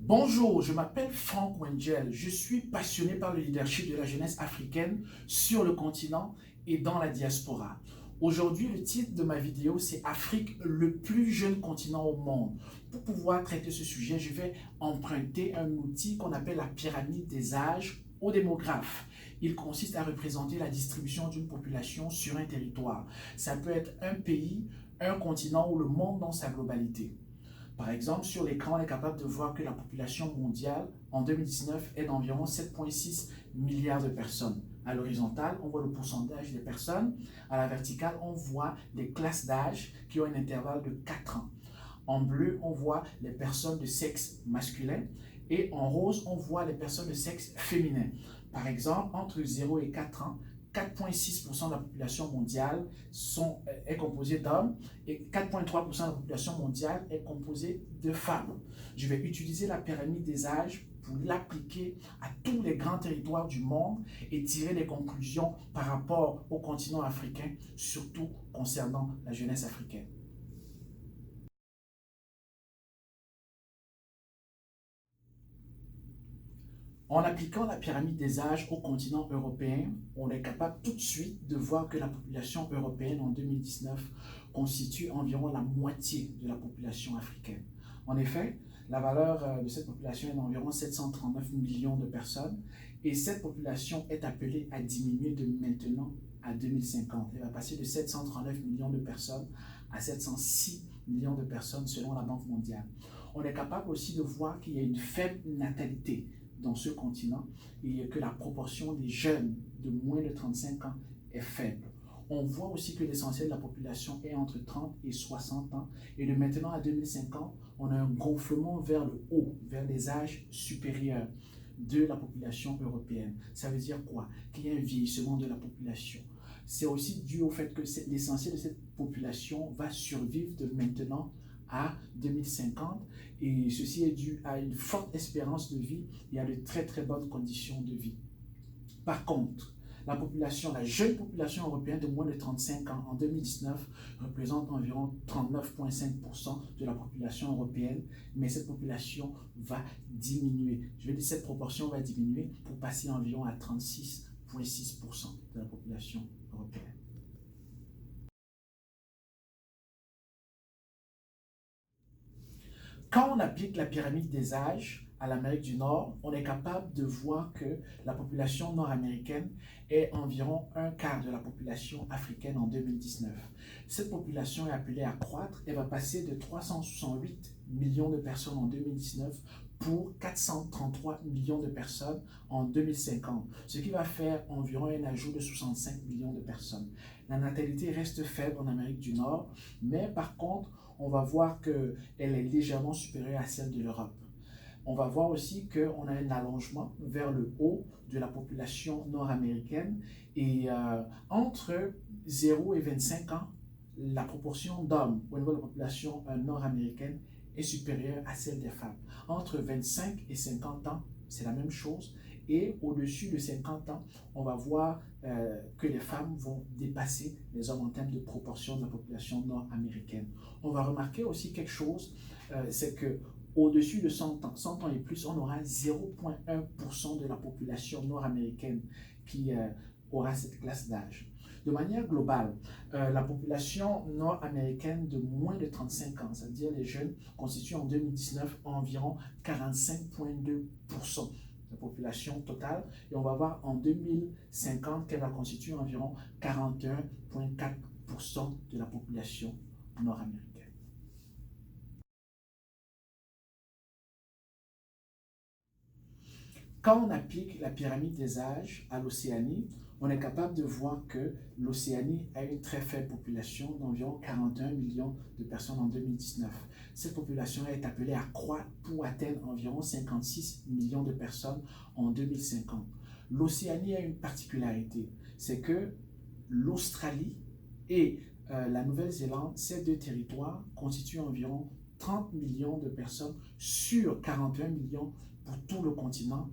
Bonjour, je m'appelle Frank Wengel. Je suis passionné par le leadership de la jeunesse africaine sur le continent et dans la diaspora. Aujourd'hui, le titre de ma vidéo, c'est Afrique, le plus jeune continent au monde. Pour pouvoir traiter ce sujet, je vais emprunter un outil qu'on appelle la pyramide des âges aux démographes. Il consiste à représenter la distribution d'une population sur un territoire. Ça peut être un pays, un continent ou le monde dans sa globalité. Par exemple, sur l'écran, on est capable de voir que la population mondiale en 2019 est d'environ 7,6 milliards de personnes. À l'horizontale, on voit le pourcentage des personnes. À la verticale, on voit les classes d'âge qui ont un intervalle de 4 ans. En bleu, on voit les personnes de sexe masculin et en rose, on voit les personnes de sexe féminin. Par exemple, entre 0 et 4 ans, 4,6% de la population mondiale est composée d'hommes et 4,3% de la population mondiale est composée de femmes. Je vais utiliser la pyramide des âges pour l'appliquer à tous les grands territoires du monde et tirer des conclusions par rapport au continent africain, surtout concernant la jeunesse africaine. En appliquant la pyramide des âges au continent européen, on est capable tout de suite de voir que la population européenne en 2019 constitue environ la moitié de la population africaine. En effet, la valeur de cette population est d'environ 739 millions de personnes et cette population est appelée à diminuer de maintenant à 2050. Elle va passer de 739 millions de personnes à 706 millions de personnes selon la Banque mondiale. On est capable aussi de voir qu'il y a une faible natalité dans ce continent et que la proportion des jeunes de moins de 35 ans est faible. On voit aussi que l'essentiel de la population est entre 30 et 60 ans et de maintenant à 2050, on a un gonflement vers le haut, vers les âges supérieurs de la population européenne. Ça veut dire quoi? Qu'il y a un vieillissement de la population. C'est aussi dû au fait que l'essentiel de cette population va survivre de maintenant à 2050 et ceci est dû à une forte espérance de vie et à de très très bonnes conditions de vie. Par contre, la jeune population européenne de moins de 35 ans en 2019 représente environ 39,5% de la population européenne, mais cette population va diminuer. Je vais dire cette proportion va diminuer pour passer environ à 36,6% de la population européenne. Quand on applique la pyramide des âges à l'Amérique du Nord, on est capable de voir que la population nord-américaine est environ un quart de la population africaine en 2019. Cette population est appelée à croître et va passer de 368 millions de personnes en 2019 pour 433 millions de personnes en 2050, ce qui va faire environ un ajout de 65 millions de personnes. La natalité reste faible en Amérique du Nord, mais par contre, on va voir qu'elle est légèrement supérieure à celle de l'Europe. On va voir aussi qu'on a un allongement vers le haut de la population nord-américaine et entre 0 et 25 ans, la proportion d'hommes au niveau de la population nord-américaine est supérieure à celle des femmes. Entre 25 et 50 ans, c'est la même chose. Et au-dessus de 50 ans, on va voir que les femmes vont dépasser les hommes en termes de proportion de la population nord-américaine. On va remarquer aussi quelque chose, c'est que au-dessus de 100 ans et plus, on aura 0,1% de la population nord-américaine qui aura cette classe d'âge. De manière globale, la population nord-américaine de moins de 35 ans, c'est-à-dire les jeunes, constitue en 2019 environ 45,2% de la population totale. Et on va voir en 2050 qu'elle va constituer environ 41,4% de la population nord-américaine. Quand on applique la pyramide des âges à l'Océanie, on est capable de voir que l'Océanie a une très faible population d'environ 41 millions de personnes en 2019. Cette population est appelée à croître pour atteindre environ 56 millions de personnes en 2050. L'Océanie a une particularité, c'est que l'Australie et la Nouvelle-Zélande, ces deux territoires constituent environ 30 millions de personnes sur 41 millions pour tout le continent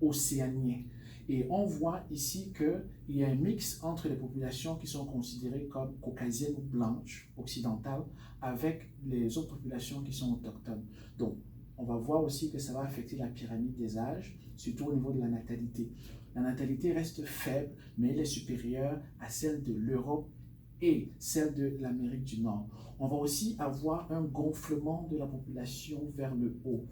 océanien. Et on voit ici qu'il y a un mix entre les populations qui sont considérées comme caucasiennes ou blanches, occidentales, avec les autres populations qui sont autochtones. Donc, on va voir aussi que ça va affecter la pyramide des âges, surtout au niveau de la natalité. La natalité reste faible, mais elle est supérieure à celle de l'Europe et celle de l'Amérique du Nord. On va aussi avoir un gonflement de la population vers le haut.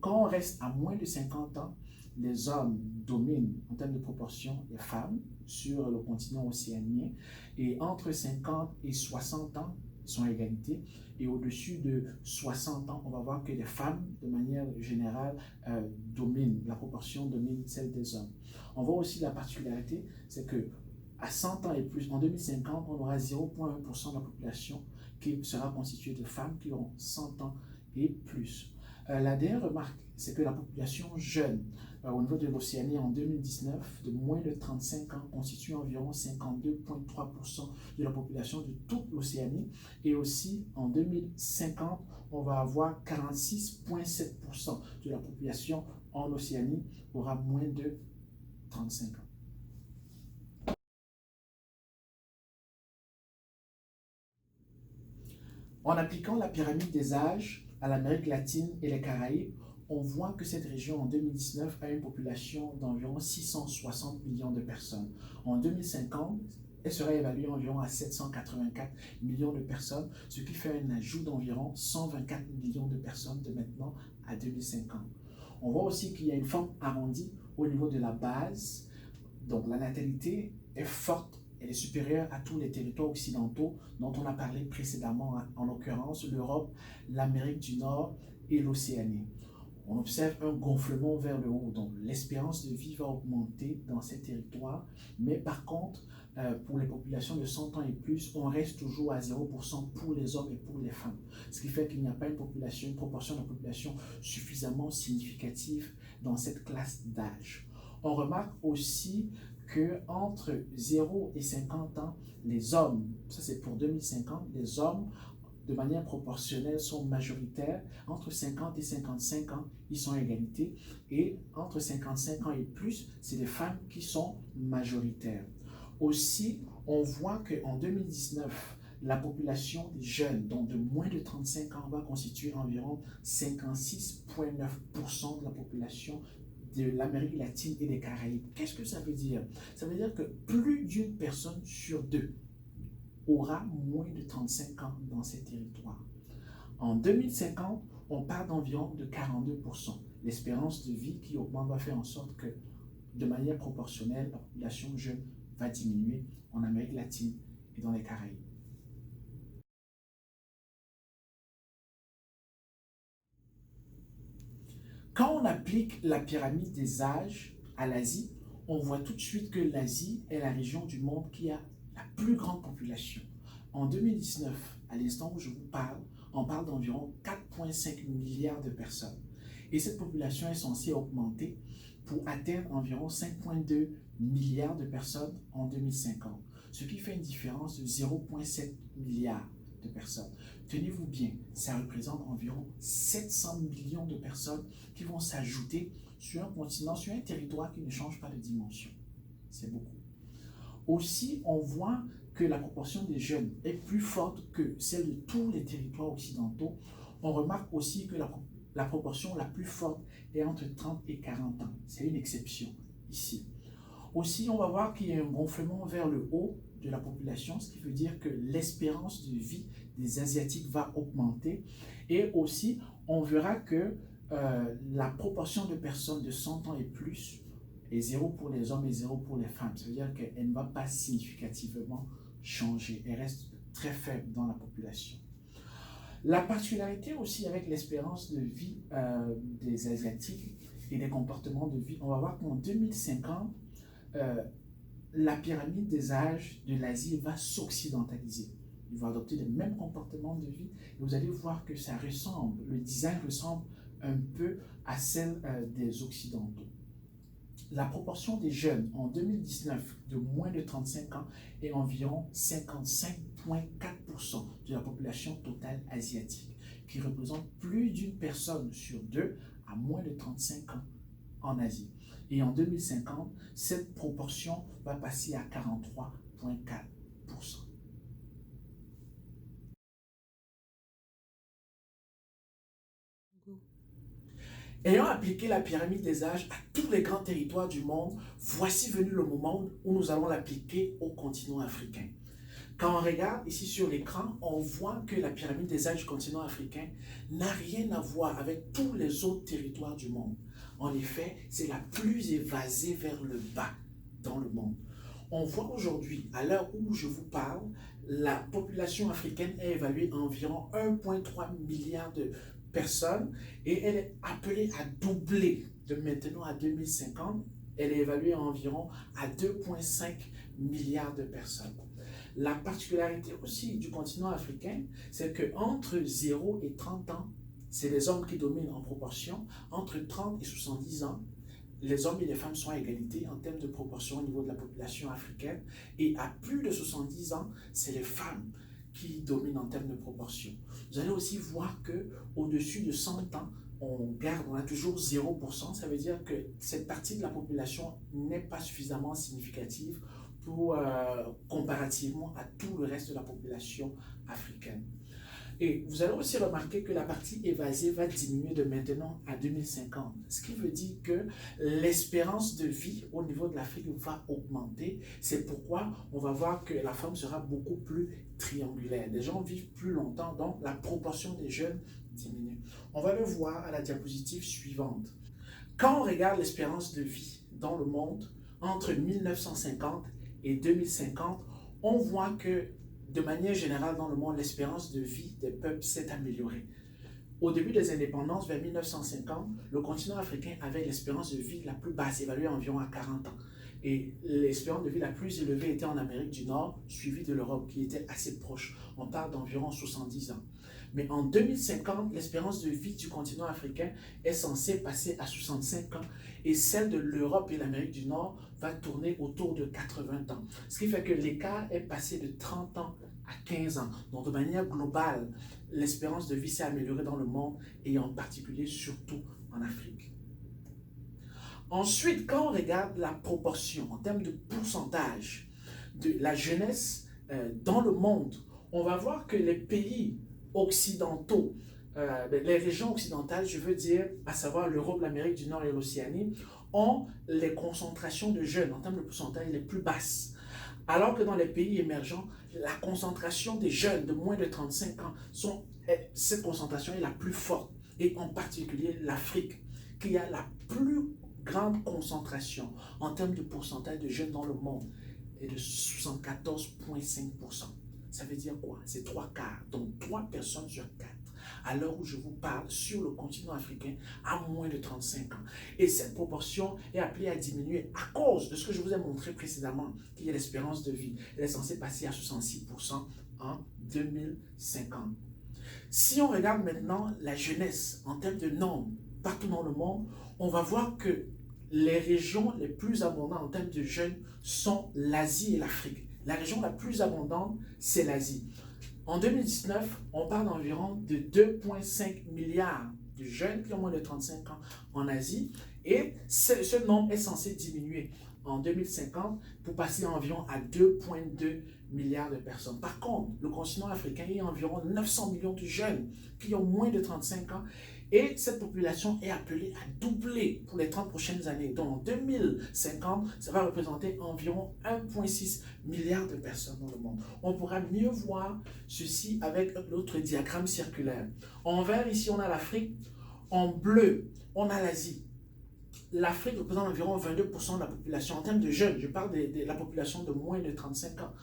Quand on reste à moins de 50 ans, les hommes dominent en termes de proportion les femmes sur le continent océanien, et entre 50 et 60 ans, ils sont à égalité, et au-dessus de 60 ans, on va voir que les femmes, de manière générale, dominent, la proportion domine celle des hommes. On voit aussi la particularité, c'est que à 100 ans et plus, en 2050, on aura 0,1% de la population qui sera constituée de femmes qui ont 100 ans et plus. La dernière remarque, c'est que la population jeune au niveau de l'Océanie en 2019, de moins de 35 ans, constitue environ 52,3% de la population de toute l'Océanie. Et aussi, en 2050, on va avoir 46,7% de la population en Océanie aura moins de 35 ans. En appliquant la pyramide des âges à l'Amérique latine et les Caraïbes, on voit que cette région en 2019 a une population d'environ 660 millions de personnes. En 2050, elle sera évaluée environ à 784 millions de personnes, ce qui fait un ajout d'environ 124 millions de personnes de maintenant à 2050. On voit aussi qu'il y a une forme arrondie au niveau de la base, donc la natalité est forte. Elle est supérieure à tous les territoires occidentaux dont on a parlé précédemment, en l'occurrence l'Europe, l'Amérique du Nord et l'Océanie. On observe un gonflement vers le haut, donc l'espérance de vie va augmenter dans ces territoires, mais par contre, pour les populations de 100 ans et plus, on reste toujours à 0% pour les hommes et pour les femmes. Ce qui fait qu'il n'y a pas une proportion de la population suffisamment significative dans cette classe d'âge. On remarque aussi qu'entre 0 et 50 ans, les hommes, ça c'est pour 2050, les hommes de manière proportionnelle sont majoritaires. Entre 50 et 55 ans, ils sont à égalité. Et entre 55 ans et plus, c'est les femmes qui sont majoritaires. Aussi, on voit qu'en 2019, la population des jeunes, donc de moins de 35 ans, va constituer environ 56,9% de la population de l'Amérique latine et des Caraïbes. Qu'est-ce que ça veut dire? Ça veut dire que plus d'une personne sur deux aura moins de 35 ans dans ces territoires. En 2050, on parle d'environ de 42%. L'espérance de vie qui augmente va faire en sorte que, de manière proportionnelle, la population jeune va diminuer en Amérique latine et dans les Caraïbes. Quand on applique la pyramide des âges à l'Asie, on voit tout de suite que l'Asie est la région du monde qui a la plus grande population. En 2019, à l'instant où je vous parle, on parle d'environ 4,5 milliards de personnes. Et cette population est censée augmenter pour atteindre environ 5,2 milliards de personnes en 2050, ce qui fait une différence de 0,7 milliards de personnes. Tenez-vous bien, ça représente environ 700 millions de personnes qui vont s'ajouter sur un continent, sur un territoire qui ne change pas de dimension. C'est beaucoup. Aussi, on voit que la proportion des jeunes est plus forte que celle de tous les territoires occidentaux. On remarque aussi que la proportion la plus forte est entre 30 et 40 ans. C'est une exception ici. Aussi, on va voir qu'il y a un gonflement vers le haut de la population, ce qui veut dire que l'espérance de vie des Asiatiques va augmenter. Et aussi, on verra que la proportion de personnes de 100 ans et plus est 0 pour les hommes et 0 pour les femmes. Ça veut dire qu'elle ne va pas significativement changer. Elle reste très faible dans la population. La particularité aussi avec l'espérance de vie des Asiatiques et des comportements de vie, on va voir qu'en 2050, la pyramide des âges de l'Asie va s'occidentaliser. Ils vont adopter les mêmes comportements de vie et vous allez voir que ça ressemble, le design ressemble un peu à celle des Occidentaux. La proportion des jeunes en 2019 de moins de 35 ans est environ 55,4% de la population totale asiatique, qui représente plus d'une personne sur deux à moins de 35 ans en Asie. Et en 2050, cette proportion va passer à 43,4%. Ayant appliqué la pyramide des âges à tous les grands territoires du monde, voici venu le moment où nous allons l'appliquer au continent africain. Quand on regarde ici sur l'écran, on voit que la pyramide des âges du continent africain n'a rien à voir avec tous les autres territoires du monde. En effet, c'est la plus évasée vers le bas dans le monde. On voit aujourd'hui, à l'heure où je vous parle, la population africaine est évaluée à environ 1,3 milliard de personnes et elle est appelée à doubler de maintenant à 2050. Elle est évaluée à environ à 2,5 milliards de personnes. La particularité aussi du continent africain, c'est qu'entre 0 et 30 ans, c'est les hommes qui dominent en proportion. Entre 30 et 70 ans, les hommes et les femmes sont à égalité en termes de proportion au niveau de la population africaine. Et à plus de 70 ans, c'est les femmes qui dominent en termes de proportion. Vous allez aussi voir qu'au-dessus de 100 ans, on a toujours 0%. Ça veut dire que cette partie de la population n'est pas suffisamment significative comparativement à tout le reste de la population africaine. Et vous allez aussi remarquer que la partie évasée va diminuer de maintenant à 2050, ce qui veut dire que l'espérance de vie au niveau de l'Afrique va augmenter. C'est pourquoi on va voir que la forme sera beaucoup plus triangulaire. Les gens vivent plus longtemps, donc la proportion des jeunes diminue. On va le voir à la diapositive suivante. Quand on regarde l'espérance de vie dans le monde, entre 1950 et 2050, on voit que de manière générale dans le monde, l'espérance de vie des peuples s'est améliorée. Au début des indépendances, vers 1950, le continent africain avait l'espérance de vie la plus basse, évaluée à environ à 40 ans. Et l'espérance de vie la plus élevée était en Amérique du Nord, suivie de l'Europe, qui était assez proche. On parle d'environ 70 ans. Mais en 2050, l'espérance de vie du continent africain est censée passer à 65 ans et celle de l'Europe et l'Amérique du Nord va tourner autour de 80 ans. Ce qui fait que l'écart est passé de 30 ans à 15 ans. Donc de manière globale, l'espérance de vie s'est améliorée dans le monde et en particulier surtout en Afrique. Ensuite, quand on regarde la proportion en termes de pourcentage de la jeunesse dans le monde, on va voir que les pays occidentaux, les régions occidentales, je veux dire, à savoir l'Europe, l'Amérique du Nord et l'Océanie, ont les concentrations de jeunes en termes de pourcentage les plus basses. Alors que dans les pays émergents, la concentration des jeunes de moins de 35 ans, cette concentration est la plus forte. Et en particulier l'Afrique, qui a la plus grande concentration en termes de pourcentage de jeunes dans le monde, est de 74,5%. Ça veut dire quoi? C'est 3 quarts, donc 3 personnes sur 4, à l'heure où je vous parle, sur le continent africain, à moins de 35 ans. Et cette proportion est appelée à diminuer à cause de ce que je vous ai montré précédemment, qui est l'espérance de vie. Elle est censée passer à 66% en 2050. Si on regarde maintenant la jeunesse en termes de nombre, partout dans le monde, on va voir que les régions les plus abondantes en termes de jeunes sont l'Asie et l'Afrique. La région la plus abondante, c'est l'Asie. En 2019, on parle d'environ de 2,5 milliards de jeunes qui ont moins de 35 ans en Asie. Et ce nombre est censé diminuer en 2050 pour passer environ à 2,2 milliards de personnes. Par contre, le continent africain, il y a environ 900 millions de jeunes qui ont moins de 35 ans. Et cette population est appelée à doubler pour les 30 prochaines années. Donc en 2050, ça va représenter environ 1,6 milliard de personnes dans le monde. On pourra mieux voir ceci avec l'autre diagramme circulaire. En vert, ici, on a l'Afrique. En bleu, on a l'Asie. L'Afrique représente environ 22% de la population. En termes de jeunes, je parle de la population de moins de 35 ans.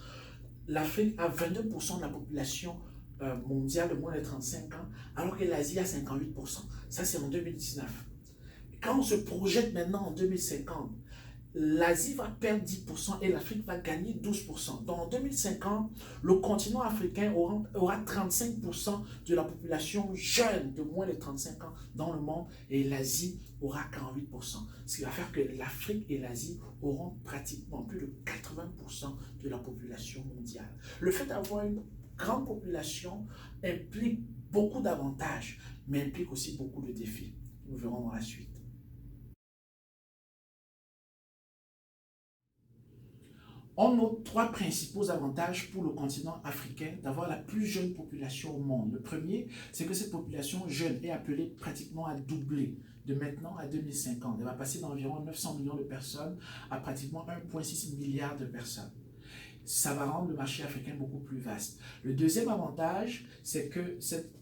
L'Afrique a 22% de la population mondiale de moins de 35 ans, alors que l'Asie a 58%. Ça, c'est en 2019. Quand on se projette maintenant en 2050, l'Asie va perdre 10% et l'Afrique va gagner 12%. Donc en 2050, le continent africain aura 35% de la population jeune de moins de 35 ans dans le monde et l'Asie aura 48%. Ce qui va faire que l'Afrique et l'Asie auront pratiquement plus de 80% de la population mondiale. Le fait d'avoir une grande population implique beaucoup d'avantages, mais implique aussi beaucoup de défis. Nous verrons dans la suite. On note 3 principaux avantages pour le continent africain d'avoir la plus jeune population au monde. Le premier, c'est que cette population jeune est appelée pratiquement à doubler de maintenant à 2050. Elle va passer d'environ 900 millions de personnes à pratiquement 1,6 milliard de personnes. Ça va rendre le marché africain beaucoup plus vaste. Le deuxième avantage, c'est que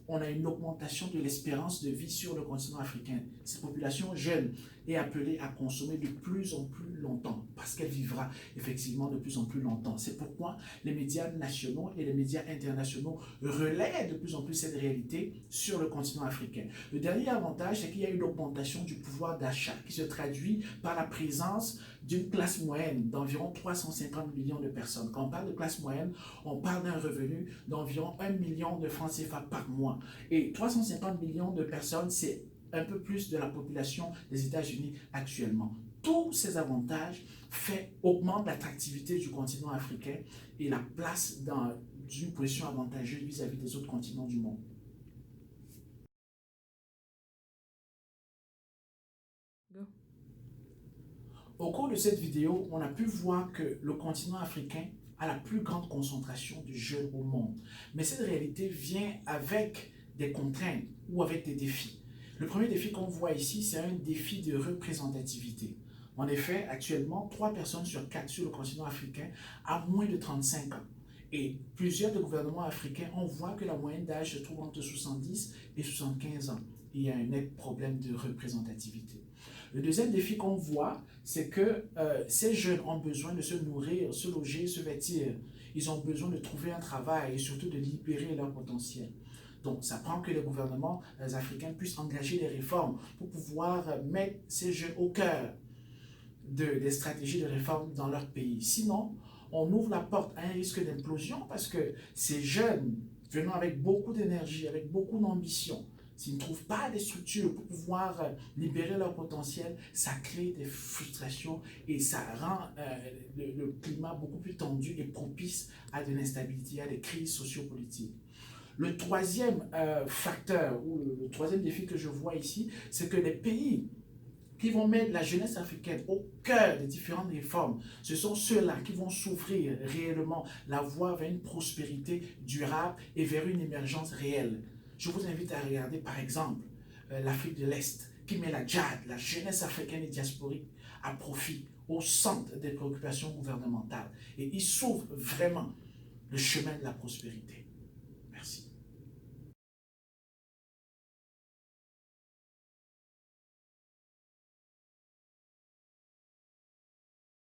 on a une augmentation de l'espérance de vie sur le continent africain. Cette population jeune est appelée à consommer de plus en plus longtemps parce qu'elle vivra effectivement de plus en plus longtemps. C'est pourquoi les médias nationaux et les médias internationaux relaient de plus en plus cette réalité sur le continent africain. Le dernier avantage, c'est qu'il y a une augmentation du pouvoir d'achat qui se traduit par la présence d'une classe moyenne d'environ 350 millions de personnes. Quand on parle de classe moyenne, on parle d'un revenu d'environ 1 million de francs CFA par mois. Et 350 millions de personnes, c'est un peu plus de la population des États-Unis actuellement. Tous ces avantages augmentent l'attractivité du continent africain et la place dans une position avantageuse vis-à-vis des autres continents du monde. Au cours de cette vidéo, on a pu voir que le continent africain a la plus grande concentration de jeunes au monde. Mais cette réalité vient avec des contraintes ou avec des défis. Le premier défi qu'on voit ici, c'est un défi de représentativité. En effet, actuellement, 3 personnes sur 4 sur le continent africain ont moins de 35 ans. Et plusieurs des gouvernements africains, on voit que la moyenne d'âge se trouve entre 70 et 75 ans. Il y a un net problème de représentativité. Le deuxième défi qu'on voit, c'est que ces jeunes ont besoin de se nourrir, se loger, se vêtir. Ils ont besoin de trouver un travail et surtout de libérer leur potentiel. Donc, ça prend que les gouvernements africains puissent engager des réformes pour pouvoir mettre ces jeunes au cœur des stratégies de réforme dans leur pays. Sinon, on ouvre la porte à un risque d'implosion parce que ces jeunes, venant avec beaucoup d'énergie, avec beaucoup d'ambition, s'ils ne trouvent pas des structures pour pouvoir libérer leur potentiel, ça crée des frustrations et ça rend le climat beaucoup plus tendu et propice à de l'instabilité, à des crises sociopolitiques. Le troisième facteur, ou le troisième défi que je vois ici, c'est que les pays qui vont mettre la jeunesse africaine au cœur des différentes réformes, ce sont ceux-là qui vont s'ouvrir réellement la voie vers une prospérité durable et vers une émergence réelle. Je vous invite à regarder par exemple l'Afrique de l'Est qui met la JAD, la jeunesse africaine et diasporique, à profit, au centre des préoccupations gouvernementales. Et il s'ouvre vraiment le chemin de la prospérité.